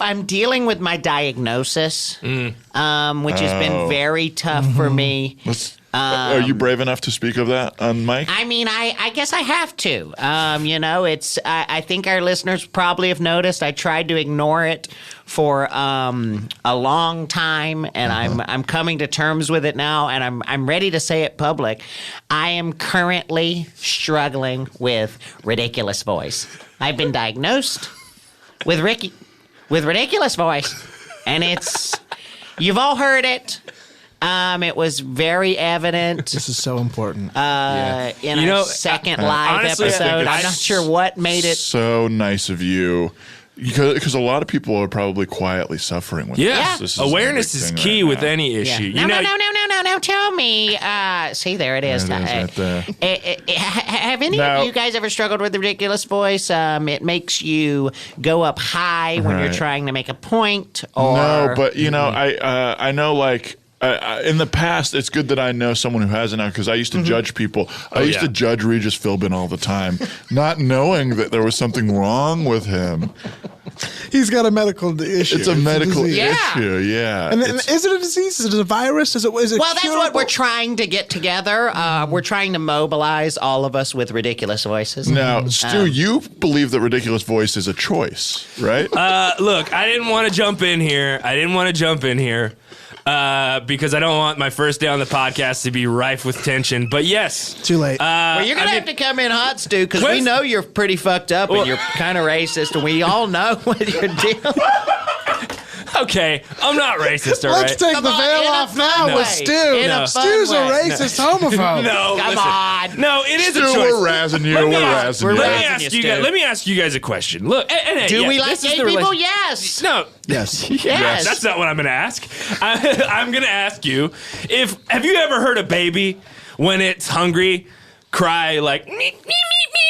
I'm dealing with my diagnosis, which has been very tough for me. Are you brave enough to speak of that on mic? I mean, I guess I have to. I think our listeners probably have noticed I tried to ignore it for a long time, and I'm coming to terms with it now, and I'm ready to say it public. I am currently struggling with ridiculous voice. I've been diagnosed with ridiculous voice, and you've all heard it. It was very evident. This is so important. In our second live honestly, episode. I'm not sure what made it. So nice of you. Because a lot of people are probably quietly suffering with this. This is awareness is key with any issue. Yeah. No, tell me. See, there it is. Right there. Have any of you guys ever struggled with the ridiculous voice? It makes you go up high when you're trying to make a point. Or, no, but I know in the past, it's good that I know someone who has it now because I used to judge people. I used to judge Regis Philbin all the time, not knowing that there was something wrong with him. He's got a medical issue. It's a medical issue, yeah. And is it a disease? Is it a virus? Is it well, that's curable? what we're trying to get together. We're trying to mobilize all of us with ridiculous voices. Now, Stu, you believe that ridiculous voice is a choice, right? Look, I didn't want to jump in here. Because I don't want my first day on the podcast to be rife with tension. But yes. Too late. Well, you're going to have to come in hot, Stu, because we know you're pretty fucked up and you're kind of racist, and we all know what you're dealing. Okay, I'm not racist, all right? Let's take the veil off now with Stu. Stu's a racist homophobe. No, come on. No, it is Stu, a choice. we're razzing you. Let me ask you guys a question. Look, do we like gay people? Yes. No. Yes. Yes. That's not what I'm going to ask. I'm going to ask you, have you ever heard a baby when it's hungry cry like, me, me, me, me,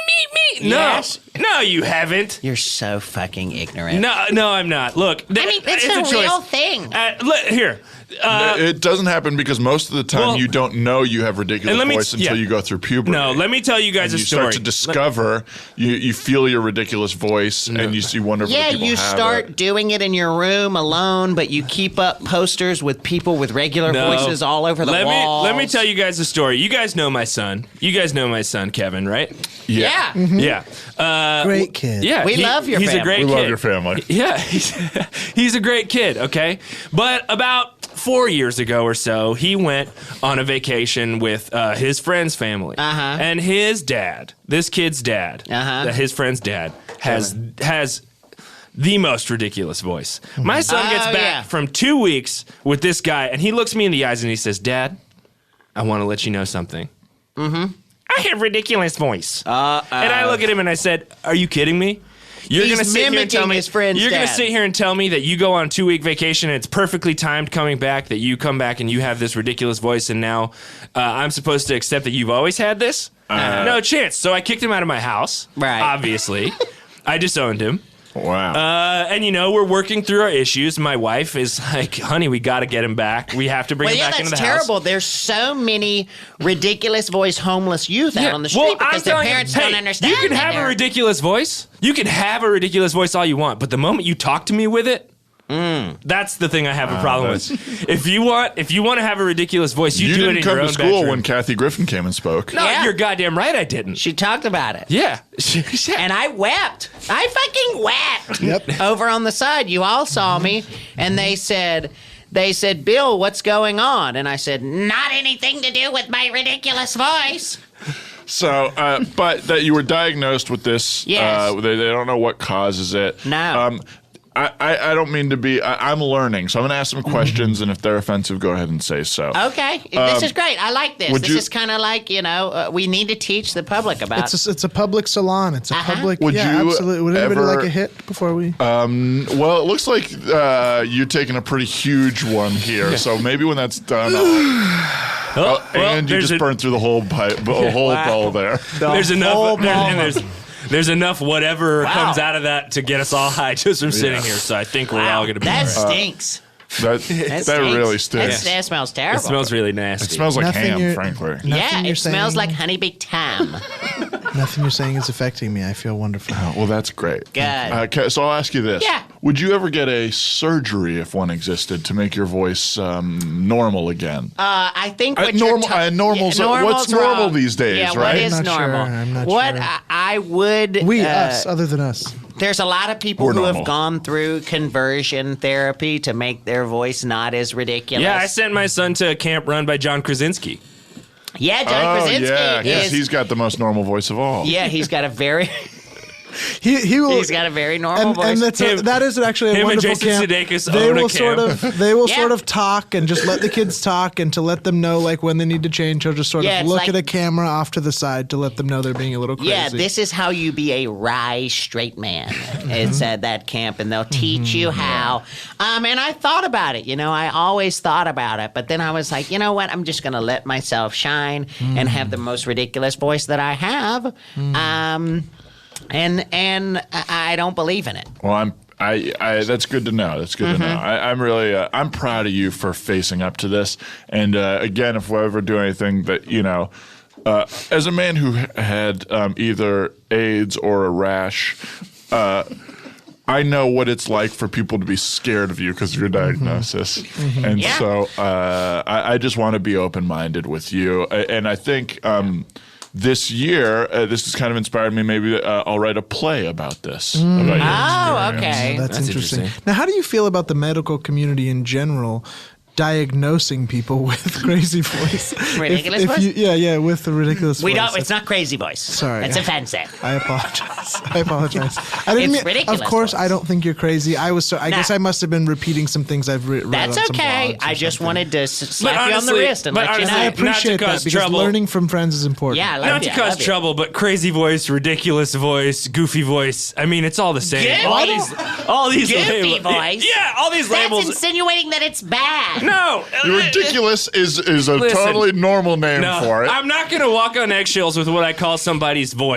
me, me? Yes. No, you haven't. You're so fucking ignorant. No, I'm not. Look, it's a real thing. Here. It doesn't happen because most of the time you don't know you have ridiculous voice until you go through puberty. No, let me tell you guys a story. You start to discover, you feel your ridiculous voice, and you wonder if other people you have start it. doing it in your room alone, but you keep up posters with people with regular voices all over the walls. Let me tell you guys a story. You guys know my son. Kevin, right? Yeah. Mm-hmm. Yeah. Great kid. Yeah. We love your family. He's a great kid. We love your family. Yeah. He's a great kid, okay? But about 4 years ago or so, he went on a vacation with his friend's family. And his dad, this kid's dad, his friend's dad, has the most ridiculous voice. My son gets back from 2 weeks with this guy, and he looks me in the eyes and he says, "Dad, I want to let you know something. I have ridiculous voice." And I look at him and I said, "Are you kidding me? You're going to sit here and tell me you're going to sit here and tell me that you go on a 2-week vacation and it's perfectly timed coming back, that you come back and you have this ridiculous voice, and now I'm supposed to accept that you've always had this? No chance." So I kicked him out of my house. Right. Obviously. I disowned him. Wow. And we're working through our issues. My wife is like, "Honey, we got to get him back. We have to bring him back into the house." That's terrible. There's so many ridiculous voice homeless youth out on the street because their parents don't understand. You can have a ridiculous voice. You can have a ridiculous voice all you want, but the moment you talk to me with it, that's the thing I have a problem with. If you want to have a ridiculous voice, you do it in your own bedroom. You didn't come to school when Kathy Griffin came and spoke. No, you're goddamn right I didn't. She talked about it. Yeah. And I wept. I fucking wept. Yep. Over on the side, you all saw me, and they said, "Bill, what's going on?" And I said, "Not anything to do with my ridiculous voice." So, but that you were diagnosed with this. Yes. They don't know what causes it. No. I don't mean to be. I'm learning, so I'm going to ask some questions, and if they're offensive, go ahead and say so. Okay, this is great. I like this. This you- is kind of like we need to teach the public about. It's a public salon. It's a public. Would you absolutely. Would anybody ever- like a hit before we? Well, it looks like you're taking a pretty huge one here, so maybe when that's done, and you just burned through the whole pipe, whole bowl there. There's enough. There's enough whatever comes out of that to get us all high just from sitting here. So I think we're all going to be that all right. stinks. That really stinks. That smells terrible. It smells really nasty. It smells like Nothing ham, you're- frankly. Yeah, you're it smells saying- like honey baked ham. Nothing you're saying is affecting me. I feel wonderful. Oh, well, that's great. Good. So I'll ask you this. Yeah. Would you ever get a surgery if one existed to make your voice normal again? I think what normal. normal's What's normal wrong. these days, Yeah, right? what is I'm not normal? sure. I'm not what sure. I would Us, other than us. There's a lot of people We're who normal. have gone through conversion therapy to make their voice not as ridiculous. Yeah, I sent my son to a camp run by John Krasinski. Yeah, John Krasinski yeah, because is. he's got the most normal voice of all. Yeah, he's got a very. He will. He's got a very normal voice. And that is actually a him and wonderful Jason camp. Sudeikis They own a will sort camp. of Yeah. sort of talk and just let the kids talk, and to let them know like when they need to change. He'll just sort Yeah, of it's look like- at a camera off to the side to let them know they're being a little crazy. Yeah, this is how you be a wry straight man. It's at that camp, and they'll teach you how. And I thought about it. I always thought about it, but then I was like, you know what? I'm just gonna let myself shine and have the most ridiculous voice that I have. And I don't believe in it. Well, that's good to know. That's good to know. I'm really, I'm proud of you for facing up to this. And again, if we ever do anything that, as a man who had either AIDS or a rash, I know what it's like for people to be scared of you because of your diagnosis. And Yeah. so I just want to be open-minded with you. And I think this year, this has kind of inspired me. Maybe I'll write a play about this. About your Oh, experience. okay. That's interesting. interesting. Now, how do you feel about the medical community in general diagnosing people with crazy voice? Ridiculous voice? With the ridiculous We voice. don't. It's not crazy voice. Sorry. It's offensive. I apologize. I didn't It's mean. ridiculous Of course, voice. I don't think you're crazy. I guess I must have been repeating some things I've read That's on some okay. blogs or I just something. wanted to slap you on the honestly- wrist and but let you know. I honestly, not to appreciate that cause because trouble. learning from friends is important. Yeah, I love Not you. to I cause love you. trouble, but crazy voice, ridiculous voice, goofy voice. I mean, it's all the same. Goofy? All these Goofy labels. voice? Yeah, all these That's labels. insinuating that it's bad. No. Ridiculous is a Listen, totally normal name No, for it. I'm not going to walk on eggshells with what I call somebody's voice.